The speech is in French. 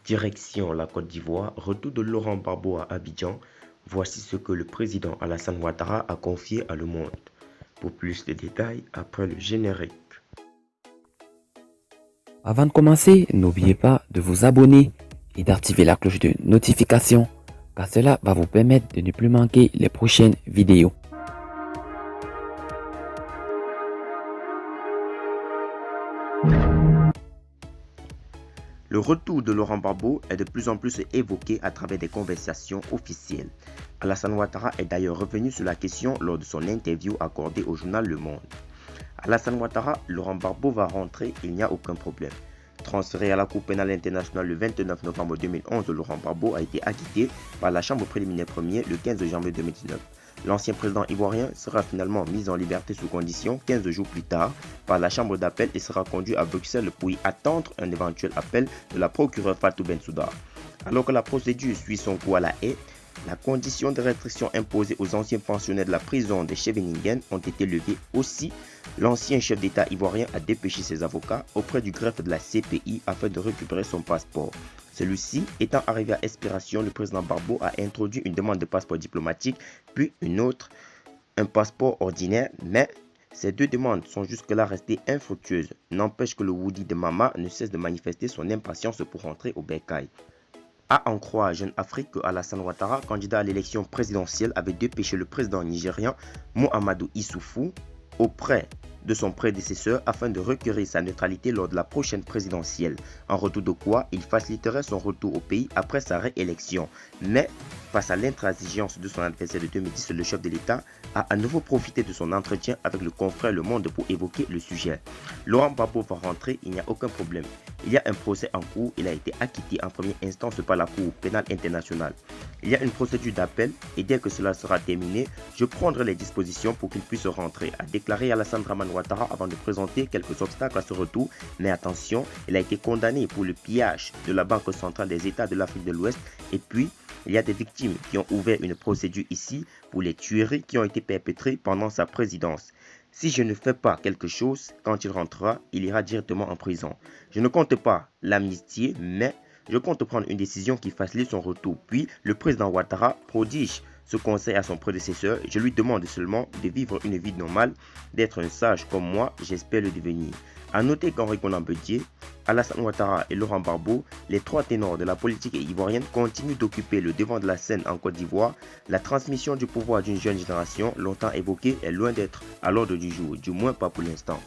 Direction la Côte d'Ivoire, retour de Laurent Gbagbo à Abidjan. Voici ce que le président Alassane Ouattara a confié à Le Monde. Pour plus de détails, après le générique. Avant de commencer, n'oubliez pas de vous abonner et d'activer la cloche de notification, car cela va vous permettre de ne plus manquer les prochaines vidéos. Le retour de Laurent Gbagbo est de plus en plus évoqué à travers des conversations officielles. Alassane Ouattara est d'ailleurs revenu sur la question lors de son interview accordée au journal Le Monde. Alassane Ouattara, Laurent Gbagbo va rentrer, il n'y a aucun problème. Transféré à la Cour pénale internationale le 29 novembre 2011, Laurent Gbagbo a été acquitté par la Chambre préliminaire première le 15 janvier 2019. L'ancien président ivoirien sera finalement mis en liberté sous condition 15 jours plus tard par la Chambre d'appel et sera conduit à Bruxelles pour y attendre un éventuel appel de la procureure Fatou Bensouda. Alors que la procédure suit son cours à La Haye, la condition de restriction imposée aux anciens pensionnaires de la prison de Scheveningen ont été levées aussi. L'ancien chef d'État ivoirien a dépêché ses avocats auprès du greffe de la CPI afin de récupérer son passeport. Celui-ci étant arrivé à expiration, le président Gbagbo a introduit une demande de passeport diplomatique, puis une autre, un passeport ordinaire, mais ces deux demandes sont jusque-là restées infructueuses. N'empêche que le Woody de Mama ne cesse de manifester son impatience pour rentrer au bercail. À en croire Jeune Afrique que Alassane Ouattara, candidat à l'élection présidentielle, avait dépêché le président nigérian Mahamadou Issoufou auprès de son prédécesseur afin de requérir sa neutralité lors de la prochaine présidentielle, en retour de quoi il faciliterait son retour au pays après sa réélection. Mais face à l'intransigeance de son adversaire de 2010, le chef de l'État a à nouveau profité de son entretien avec le confrère Le Monde pour évoquer le sujet. Laurent Gbagbo va rentrer, il n'y a aucun problème. Il y a un procès en cours, il a été acquitté en première instance par la Cour pénale internationale. Il y a une procédure d'appel et dès que cela sera terminé, je prendrai les dispositions pour qu'il puisse rentrer, a déclaré Alassane Ouattara avant de présenter quelques obstacles à ce retour. Mais attention, il a été condamné pour le pillage de la Banque centrale des États de l'Afrique de l'Ouest et puis il y a des victimes qui ont ouvert une procédure ici pour les tueries qui ont été perpétrées pendant sa présidence. Si je ne fais pas quelque chose, quand il rentrera, il ira directement en prison. Je ne compte pas l'amnistier, mais je compte prendre une décision qui facilite son retour. Puis, le président Ouattara prodige ce conseil à son prédécesseur. Je lui demande seulement de vivre une vie normale, d'être un sage comme moi, j'espère le devenir. A noter qu'Henri Konan Bédié, Alassane Ouattara et Laurent Gbagbo, les trois ténors de la politique ivoirienne, continuent d'occuper le devant de la scène en Côte d'Ivoire. La transmission du pouvoir d'une jeune génération, longtemps évoquée, est loin d'être à l'ordre du jour, du moins pas pour l'instant.